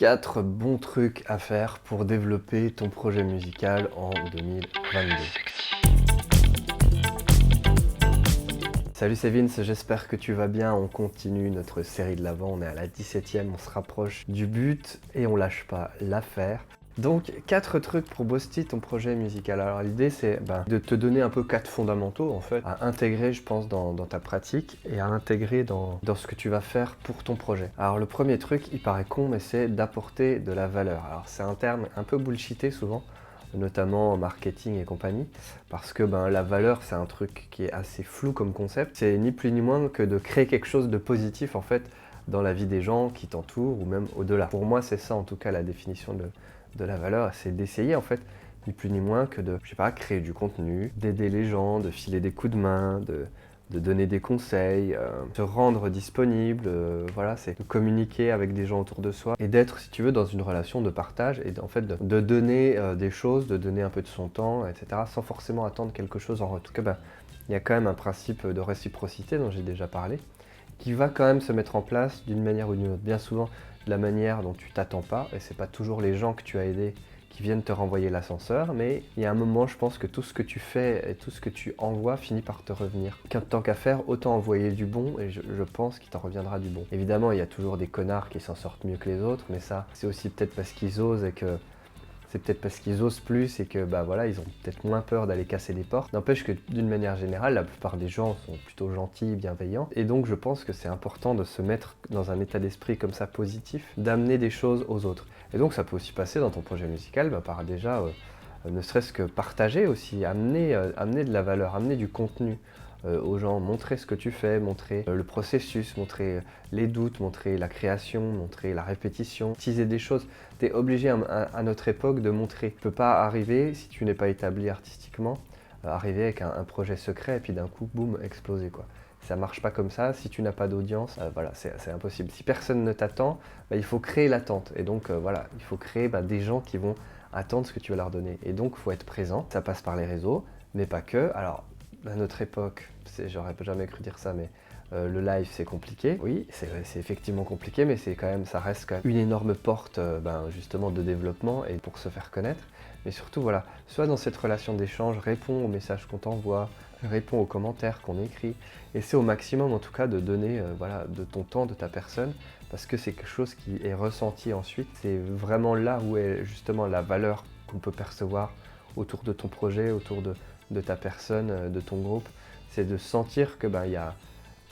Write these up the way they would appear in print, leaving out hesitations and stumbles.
4 bons trucs à faire pour développer ton projet musical en 2022. Salut, c'est Vince, j'espère que tu vas bien. On continue notre série de l'Avent, on est à la 17e, on se rapproche du but et on lâche pas l'affaire. Donc 4 trucs pour booster ton projet musical. Alors l'idée c'est de te donner un peu 4 fondamentaux en fait, à intégrer je pense dans ta pratique et à intégrer dans ce que tu vas faire pour ton projet. Alors le premier truc, il paraît con mais c'est d'apporter de la valeur. Alors c'est un terme un peu bullshité souvent, notamment en marketing et compagnie, parce que la valeur c'est un truc qui est assez flou comme concept. C'est ni plus ni moins que de créer quelque chose de positif en fait dans la vie des gens qui t'entourent ou même au-delà. Pour moi c'est ça en tout cas la définition de la valeur, c'est d'essayer en fait ni plus ni moins que de, je sais pas, créer du contenu, d'aider les gens, de filer des coups de main, de donner des conseils, se rendre disponible, voilà, c'est de communiquer avec des gens autour de soi et d'être, si tu veux, dans une relation de partage et en fait de donner des choses, de donner un peu de son temps, etc. sans forcément attendre quelque chose en retour. En tout cas, il y a quand même un principe de réciprocité dont j'ai déjà parlé, qui va quand même se mettre en place d'une manière ou d'une autre. Bien souvent, de la manière dont tu t'attends pas, et c'est pas toujours les gens que tu as aidés qui viennent te renvoyer l'ascenseur, mais il y a un moment, je pense que tout ce que tu fais et tout ce que tu envoies finit par te revenir. Tant qu'à faire, autant envoyer du bon, et je pense qu'il t'en reviendra du bon. Évidemment, il y a toujours des connards qui s'en sortent mieux que les autres, mais ça, c'est aussi peut-être parce qu'ils osent et que c'est peut-être parce qu'ils osent plus et que voilà, ils ont peut-être moins peur d'aller casser des portes. N'empêche que d'une manière générale, la plupart des gens sont plutôt gentils, bienveillants. Et donc je pense que c'est important de se mettre dans un état d'esprit comme ça positif, d'amener des choses aux autres. Et donc ça peut aussi passer dans ton projet musical par déjà, ne serait-ce que partager aussi, amener de la valeur, amener du contenu aux gens, montrer ce que tu fais, montrer le processus, montrer les doutes, montrer la création, montrer la répétition, teaser des choses. Tu es obligé à notre époque de montrer. Tu ne peux pas arriver, si tu n'es pas établi artistiquement, arriver avec un projet secret et puis d'un coup, boum, exploser quoi. Ça marche pas comme ça, si tu n'as pas d'audience, voilà, c'est impossible. Si personne ne t'attend, il faut créer l'attente. Et donc voilà, il faut créer des gens qui vont attendre ce que tu vas leur donner. Et donc il faut être présent, ça passe par les réseaux, mais pas que. Alors, à notre époque, j'aurais jamais cru dire ça, mais le live c'est compliqué. Oui, c'est effectivement compliqué, mais ça reste quand même une énorme porte justement de développement et pour se faire connaître. Mais surtout, voilà, soit dans cette relation d'échange, réponds aux messages qu'on t'envoie, réponds aux commentaires qu'on écrit, essaie au maximum en tout cas de donner de ton temps, de ta personne, parce que c'est quelque chose qui est ressenti ensuite. C'est vraiment là où est justement la valeur qu'on peut percevoir autour de ton projet, autour de ta personne, de ton groupe, c'est de sentir que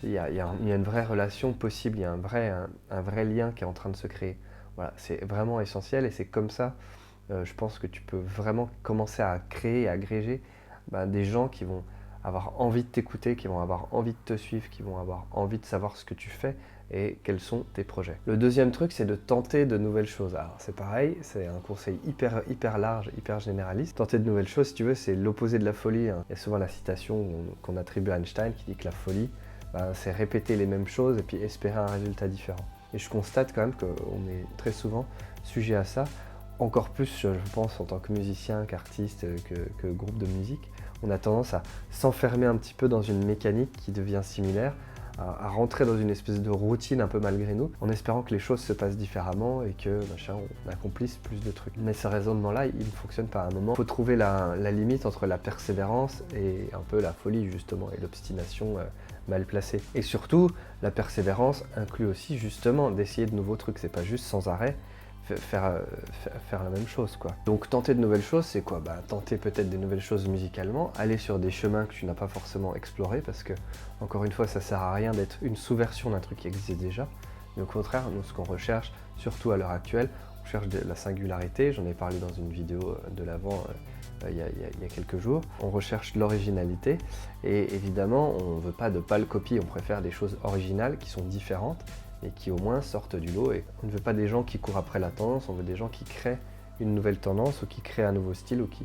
il y a une vraie relation possible, il y a un vrai lien qui est en train de se créer. Voilà, c'est vraiment essentiel et c'est comme ça, je pense que tu peux vraiment commencer à créer et agréger des gens qui vont avoir envie de t'écouter, qui vont avoir envie de te suivre, qui vont avoir envie de savoir ce que tu fais et quels sont tes projets. Le deuxième truc, c'est de tenter de nouvelles choses. Alors c'est pareil, c'est un conseil hyper large, hyper généraliste. Tenter de nouvelles choses, si tu veux, c'est l'opposé de la folie, hein. Il y a souvent la citation qu'on attribue à Einstein qui dit que la folie, c'est répéter les mêmes choses et puis espérer un résultat différent. Et je constate quand même qu'on est très souvent sujet à ça. Encore plus, je pense, en tant que musicien, qu'artiste, que groupe de musique, on a tendance à s'enfermer un petit peu dans une mécanique qui devient similaire, à rentrer dans une espèce de routine un peu malgré nous, en espérant que les choses se passent différemment et que on accomplisse plus de trucs. Mais ce raisonnement-là, il ne fonctionne pas à un moment. Il faut trouver la limite entre la persévérance et un peu la folie justement, et l'obstination mal placée. Et surtout, la persévérance inclut aussi justement d'essayer de nouveaux trucs. C'est pas juste sans arrêt faire la même chose quoi. Donc tenter de nouvelles choses, c'est quoi? Tenter peut-être des nouvelles choses musicalement, aller sur des chemins que tu n'as pas forcément explorés, parce que encore une fois ça sert à rien d'être une sous-version d'un truc qui existe déjà, mais au contraire nous ce qu'on recherche, surtout à l'heure actuelle, on cherche de la singularité. J'en ai parlé dans une vidéo de l'Avent il y a quelques jours. On recherche l'originalité et évidemment on ne veut pas de pâles copies, on préfère des choses originales qui sont différentes et qui au moins sortent du lot. Et on ne veut pas des gens qui courent après la tendance, on veut des gens qui créent une nouvelle tendance ou qui créent un nouveau style ou qui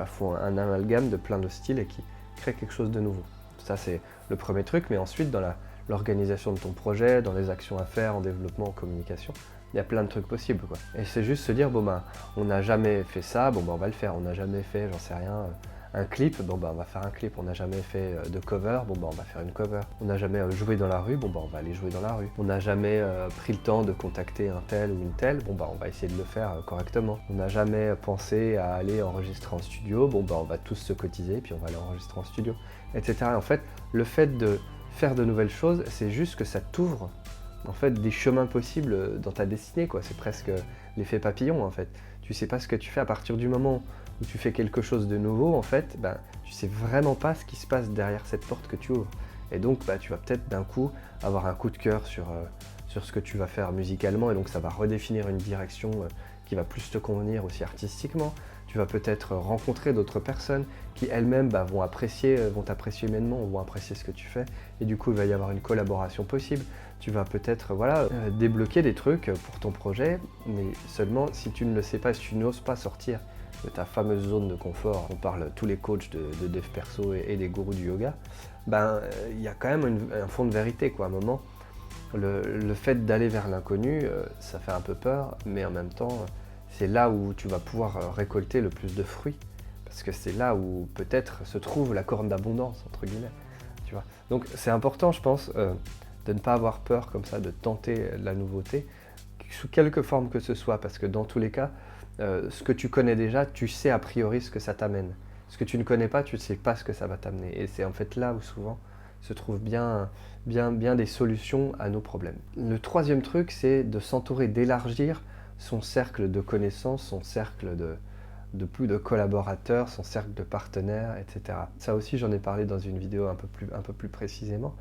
font un amalgame de plein de styles et qui créent quelque chose de nouveau. Ça c'est le premier truc, mais ensuite dans l'organisation de ton projet, dans les actions à faire en développement, en communication, il y a plein de trucs possibles quoi. Et c'est juste se dire on n'a jamais fait ça, on va le faire. On n'a jamais fait, j'en sais rien, un clip, bon bah on va faire un clip. On n'a jamais fait de cover, bon bah on va faire une cover. On n'a jamais joué dans la rue, bon bah on va aller jouer dans la rue. On n'a jamais pris le temps de contacter un tel ou une telle, bon bah on va essayer de le faire correctement. On n'a jamais pensé à aller enregistrer en studio, bon bah on va tous se cotiser puis on va aller enregistrer en studio, etc. Et en fait, le fait de faire de nouvelles choses, c'est juste que ça t'ouvre en fait des chemins possibles dans ta destinée, quoi. C'est presque l'effet papillon en fait. Tu sais pas ce que tu fais à partir du moment où tu fais quelque chose de nouveau, en fait, ben, tu sais vraiment pas ce qui se passe derrière cette porte que tu ouvres. Et donc bah, tu vas peut-être d'un coup avoir un coup de cœur sur ce que tu vas faire musicalement, et donc ça va redéfinir une direction qui va plus te convenir aussi artistiquement. Tu vas peut-être rencontrer d'autres personnes qui elles-mêmes bah, vont t'apprécier humainement, vont apprécier ce que tu fais, et du coup il va y avoir une collaboration possible. Tu vas peut-être débloquer des trucs pour ton projet, mais seulement si tu ne le sais pas, si tu n'oses pas sortir de ta fameuse zone de confort. On parle tous les coachs de dev perso et des gourous du yoga. Ben, il y a quand même un fond de vérité, quoi. À un moment, le fait d'aller vers l'inconnu, ça fait un peu peur, mais en même temps, c'est là où tu vas pouvoir récolter le plus de fruits, parce que c'est là où peut-être se trouve la corne d'abondance, entre guillemets. Tu vois. Donc c'est important, je pense, de ne pas avoir peur comme ça, de tenter la nouveauté, sous quelque forme que ce soit, parce que dans tous les cas, ce que tu connais déjà, tu sais a priori ce que ça t'amène. Ce que tu ne connais pas, tu ne sais pas ce que ça va t'amener. Et c'est en fait là où souvent se trouvent bien des solutions à nos problèmes. Le troisième truc, c'est de s'entourer, d'élargir son cercle de connaissances, son cercle de collaborateurs, son cercle de partenaires, etc. Ça aussi, j'en ai parlé dans une vidéo un peu plus précisément.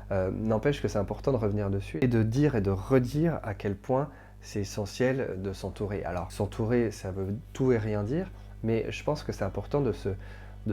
N'empêche que c'est important de revenir dessus et de dire et de redire à quel point c'est essentiel de s'entourer. Alors, s'entourer, ça veut tout et rien dire, mais je pense que c'est important de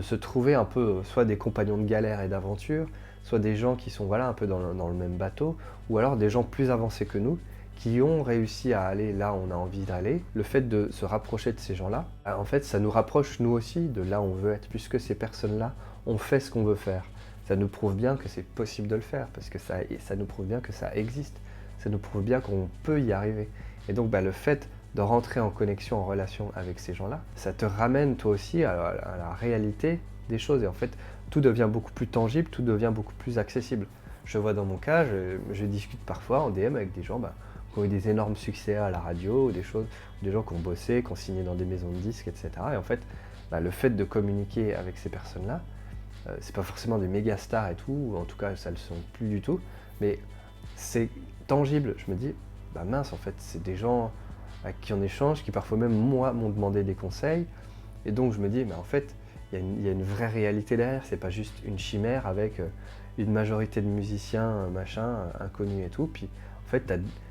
se trouver un peu soit des compagnons de galère et d'aventure, soit des gens qui sont un peu dans le même bateau, ou alors des gens plus avancés que nous, qui ont réussi à aller là où on a envie d'aller. Le fait de se rapprocher de ces gens-là, en fait, ça nous rapproche nous aussi de là où on veut être, puisque ces personnes-là ont fait ce qu'on veut faire. Ça nous prouve bien que c'est possible de le faire, parce que ça nous prouve bien que ça existe. Ça nous prouve bien qu'on peut y arriver. Et donc le fait de rentrer en connexion, en relation avec ces gens-là, ça te ramène toi aussi à la réalité des choses. Et en fait, tout devient beaucoup plus tangible, tout devient beaucoup plus accessible. Je vois dans mon cas, je discute parfois en DM avec des gens qui ont eu des énormes succès à la radio, ou des gens qui ont bossé, qui ont signé dans des maisons de disques, etc. Et en fait, le fait de communiquer avec ces personnes-là, c'est pas forcément des méga stars et tout, ou en tout cas ça le sont plus du tout, mais c'est tangible. Je me dis, mince, en fait, c'est des gens avec qui on échange, qui parfois même moi m'ont demandé des conseils, et donc je me dis, mais en fait, il y a une vraie réalité derrière, c'est pas juste une chimère avec une majorité de musiciens, inconnus et tout, puis en fait,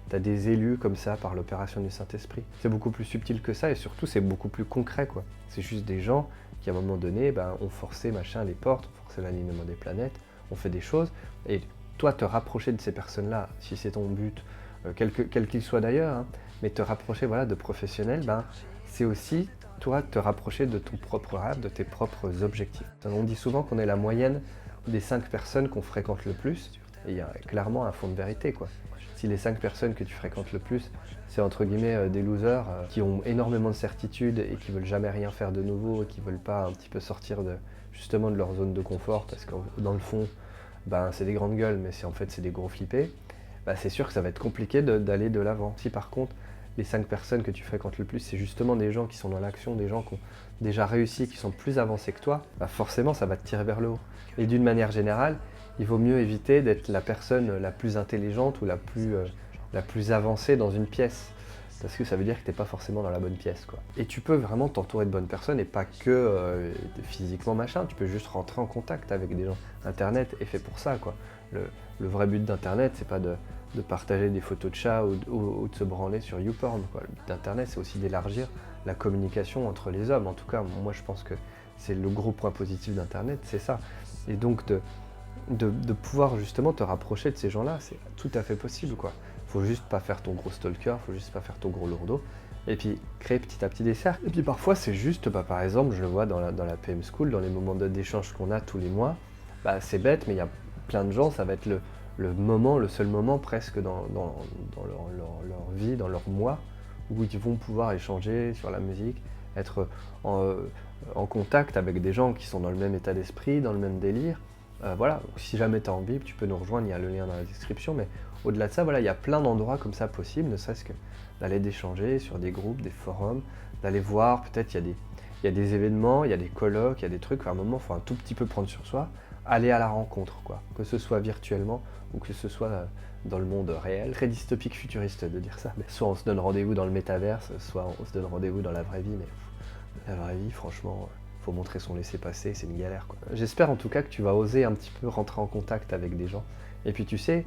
t'as des élus comme ça par l'opération du Saint-Esprit. C'est beaucoup plus subtil que ça, et surtout c'est beaucoup plus concret, quoi. C'est juste des gens qui à un moment donné ont forcé les portes, ont forcé l'alignement des planètes, ont fait des choses, et toi te rapprocher de ces personnes-là, si c'est ton but, quel qu'il soit d'ailleurs, hein, mais te rapprocher de professionnels, c'est aussi toi te rapprocher de ton propre rêve, de tes propres objectifs. On dit souvent qu'on est la moyenne des 5 personnes qu'on fréquente le plus, et il y a clairement un fond de vérité, quoi. Si les 5 personnes que tu fréquentes le plus, c'est entre guillemets des losers qui ont énormément de certitudes et qui veulent jamais rien faire de nouveau et qui veulent pas un petit peu sortir justement de leur zone de confort, parce que dans le fond, c'est des grandes gueules, mais en fait c'est des gros flippés, c'est sûr que ça va être compliqué d'aller de l'avant. Si par contre, les 5 personnes que tu fréquentes le plus, c'est justement des gens qui sont dans l'action, des gens qui ont déjà réussi, qui sont plus avancés que toi, forcément ça va te tirer vers le haut. Et d'une manière générale, il vaut mieux éviter d'être la personne la plus intelligente ou la plus avancée dans une pièce, parce que ça veut dire que tu n'es pas forcément dans la bonne pièce, quoi. Et tu peux vraiment t'entourer de bonnes personnes, et pas que physiquement tu peux juste rentrer en contact avec des gens. Internet est fait pour ça, quoi. Le vrai but d'Internet, c'est pas de partager des photos de chats ou de se branler sur YouPorn, quoi. Le but d'Internet, c'est aussi d'élargir la communication entre les hommes. En tout cas, moi je pense que c'est le gros point positif d'Internet, c'est ça. Et donc de pouvoir justement te rapprocher de ces gens-là, c'est tout à fait possible, quoi. Faut juste pas faire ton gros stalker, faut juste pas faire ton gros lourdeau, et puis créer petit à petit des cercles. Et puis parfois c'est juste, par exemple, je le vois dans la PM School, dans les moments d'échange qu'on a tous les mois, c'est bête, mais il y a plein de gens, ça va être le seul moment presque dans leur vie, dans leur mois, où ils vont pouvoir échanger sur la musique, être en, en contact avec des gens qui sont dans le même état d'esprit, dans le même délire. Voilà, si jamais tu as envie, tu peux nous rejoindre, il y a le lien dans la description, mais au-delà de ça, voilà, il y a plein d'endroits comme ça possibles, ne serait-ce que d'aller d'échanger sur des groupes, des forums, d'aller voir, peut-être il y a des événements, il y a des colloques, il y a des trucs, à un moment, il faut un tout petit peu prendre sur soi, aller à la rencontre, quoi, que ce soit virtuellement ou que ce soit dans le monde réel. Très dystopique futuriste de dire ça, mais soit on se donne rendez-vous dans le métaverse, soit on se donne rendez-vous dans la vraie vie, mais la vraie vie, franchement, faut montrer son laissez-passer, c'est une galère, quoi. J'espère en tout cas que tu vas oser un petit peu rentrer en contact avec des gens. Et puis tu sais,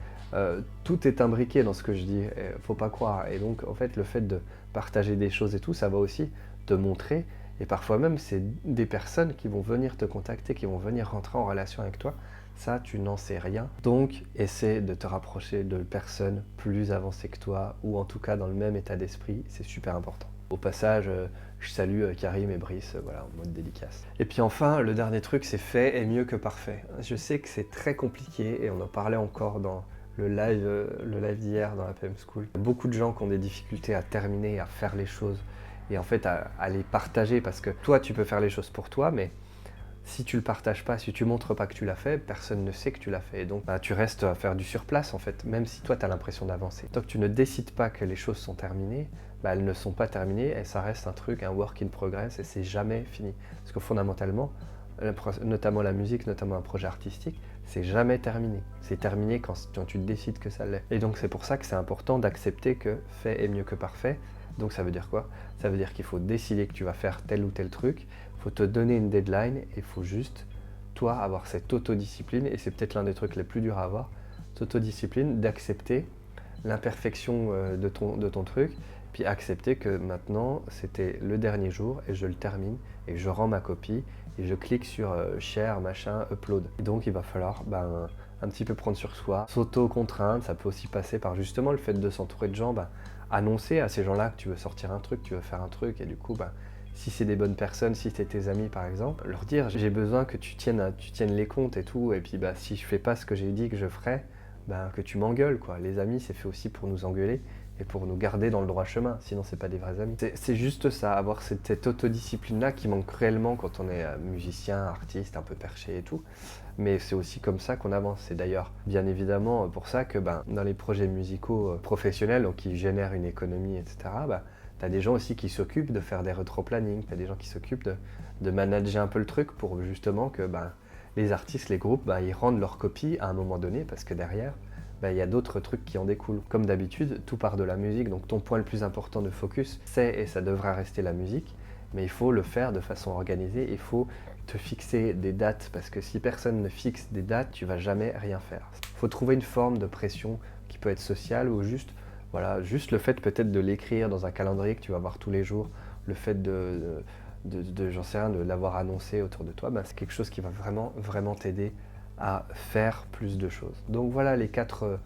tout est imbriqué dans ce que je dis, faut pas croire. Et donc en fait, le fait de partager des choses et tout, ça va aussi te montrer. Et parfois même, c'est des personnes qui vont venir te contacter, qui vont venir rentrer en relation avec toi. Ça, tu n'en sais rien. Donc, essaie de te rapprocher de personnes plus avancées que toi, ou en tout cas dans le même état d'esprit, c'est super important. Au passage, je salue Karim et Brice, voilà, en mode dédicace. Et puis enfin, le dernier truc, c'est fait est mieux que parfait. Je sais que c'est très compliqué, et on en parlait encore dans le live d'hier dans la PM School. Il y a beaucoup de gens qui ont des difficultés à terminer, à faire les choses, et en fait à les partager, parce que toi, tu peux faire les choses pour toi, mais si tu le partages pas, si tu montres pas que tu l'as fait, personne ne sait que tu l'as fait. Et donc tu restes à faire du surplace en fait, même si toi tu as l'impression d'avancer. Tant que tu ne décides pas que les choses sont terminées, elles ne sont pas terminées et ça reste un truc, un work in progress et c'est jamais fini. Parce que fondamentalement, notamment la musique, notamment un projet artistique, c'est jamais terminé. C'est terminé quand tu décides que ça l'est. Et donc c'est pour ça que c'est important d'accepter que fait est mieux que parfait. Donc ça veut dire quoi? Ça veut dire qu'il faut décider que tu vas faire tel ou tel truc, il faut te donner une deadline et il faut juste, toi, avoir cette autodiscipline, et c'est peut-être l'un des trucs les plus durs à avoir, cette autodiscipline d'accepter l'imperfection de ton truc, puis accepter que maintenant c'était le dernier jour et je le termine et je rends ma copie et je clique sur share, machin, upload. Et donc il va falloir un petit peu prendre sur soi, s'auto-contraindre. Ça peut aussi passer par justement le fait de s'entourer de gens, annoncer à ces gens-là que tu veux sortir un truc, tu veux faire un truc, et du coup si c'est des bonnes personnes, si c'est tes amis par exemple, leur dire j'ai besoin que tu tiennes les comptes et tout, et puis si je fais pas ce que j'ai dit que je ferais, que tu m'engueules, quoi. Les amis, c'est fait aussi pour nous engueuler et pour nous garder dans le droit chemin, sinon c'est pas des vrais amis. C'est juste ça, avoir cette autodiscipline-là qui manque réellement quand on est musicien, artiste, un peu perché et tout. Mais c'est aussi comme ça qu'on avance. C'est d'ailleurs bien évidemment pour ça que dans les projets musicaux professionnels, donc qui génèrent une économie, etc., tu as des gens aussi qui s'occupent de faire des rétro-planning, tu as des gens qui s'occupent de manager un peu le truc pour justement que les artistes, les groupes, ils rendent leur copie à un moment donné, parce que derrière, il y a d'autres trucs qui en découlent. Comme d'habitude, tout part de la musique, donc ton point le plus important de focus, c'est et ça devra rester la musique, mais il faut le faire de façon organisée, il faut te fixer des dates, parce que si personne ne fixe des dates, tu vas jamais rien faire. Il faut trouver une forme de pression qui peut être sociale ou juste le fait peut-être de l'écrire dans un calendrier que tu vas voir tous les jours, le fait j'en sais rien, de l'avoir annoncé autour de toi, c'est quelque chose qui va vraiment, vraiment t'aider à faire plus de choses. Donc voilà les quatre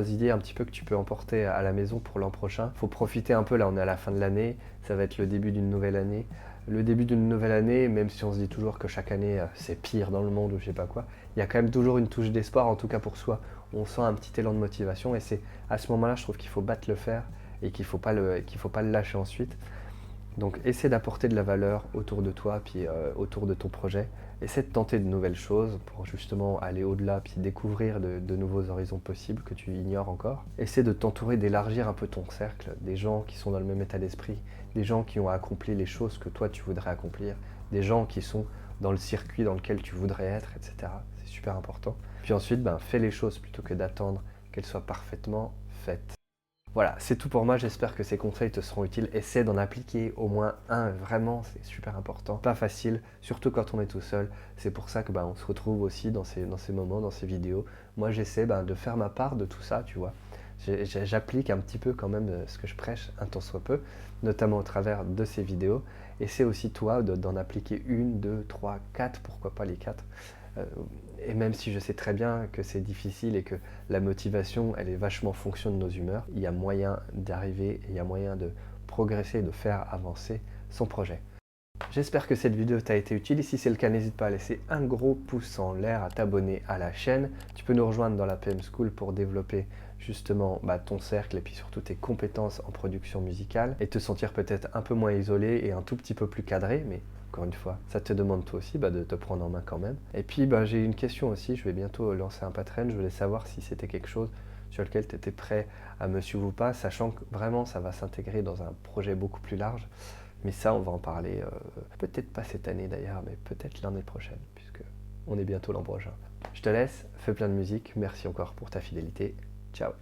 idées un petit peu que tu peux emporter à la maison pour l'an prochain. Il faut profiter un peu, là on est à la fin de l'année, ça va être le début d'une nouvelle année. Le début d'une nouvelle année, même si on se dit toujours que chaque année c'est pire dans le monde ou je sais pas quoi, il y a quand même toujours une touche d'espoir, en tout cas pour soi. On sent un petit élan de motivation et c'est à ce moment-là, je trouve qu'il faut battre le fer et qu'il faut pas le lâcher ensuite. Donc essaie d'apporter de la valeur autour de toi, puis autour de ton projet. Essaie de tenter de nouvelles choses pour justement aller au-delà, puis découvrir de nouveaux horizons possibles que tu ignores encore. Essaie de t'entourer, d'élargir un peu ton cercle, des gens qui sont dans le même état d'esprit, des gens qui ont accompli les choses que toi tu voudrais accomplir, des gens qui sont dans le circuit dans lequel tu voudrais être, etc. C'est super important. Puis ensuite, fais les choses plutôt que d'attendre qu'elles soient parfaitement faites. Voilà, c'est tout pour moi, j'espère que ces conseils te seront utiles. Essaie d'en appliquer au moins un, vraiment, c'est super important. Pas facile, surtout quand on est tout seul. C'est pour ça que on se retrouve aussi dans ces moments, dans ces vidéos. Moi, j'essaie de faire ma part de tout ça, tu vois. J'applique un petit peu quand même ce que je prêche, un tant soit peu, notamment au travers de ces vidéos. Essaie aussi toi d'en appliquer une, deux, trois, quatre, pourquoi pas les quatre. Et même si je sais très bien que c'est difficile et que la motivation, elle est vachement fonction de nos humeurs, il y a moyen d'arriver, il y a moyen de progresser, de faire avancer son projet. J'espère que cette vidéo t'a été utile, et si c'est le cas, n'hésite pas à laisser un gros pouce en l'air, à t'abonner à la chaîne. Tu peux nous rejoindre dans la PM School pour développer justement ton cercle et puis surtout tes compétences en production musicale et te sentir peut-être un peu moins isolé et un tout petit peu plus cadré, mais encore une fois, ça te demande toi aussi de te prendre en main quand même. Et puis j'ai une question aussi, je vais bientôt lancer un Patreon, je voulais savoir si c'était quelque chose sur lequel tu étais prêt à me suivre ou pas, sachant que vraiment ça va s'intégrer dans un projet beaucoup plus large. Mais ça, on va en parler, peut-être pas cette année d'ailleurs, mais peut-être l'année prochaine, puisque on est bientôt l'an prochain. Je te laisse, fais plein de musique, merci encore pour ta fidélité, ciao.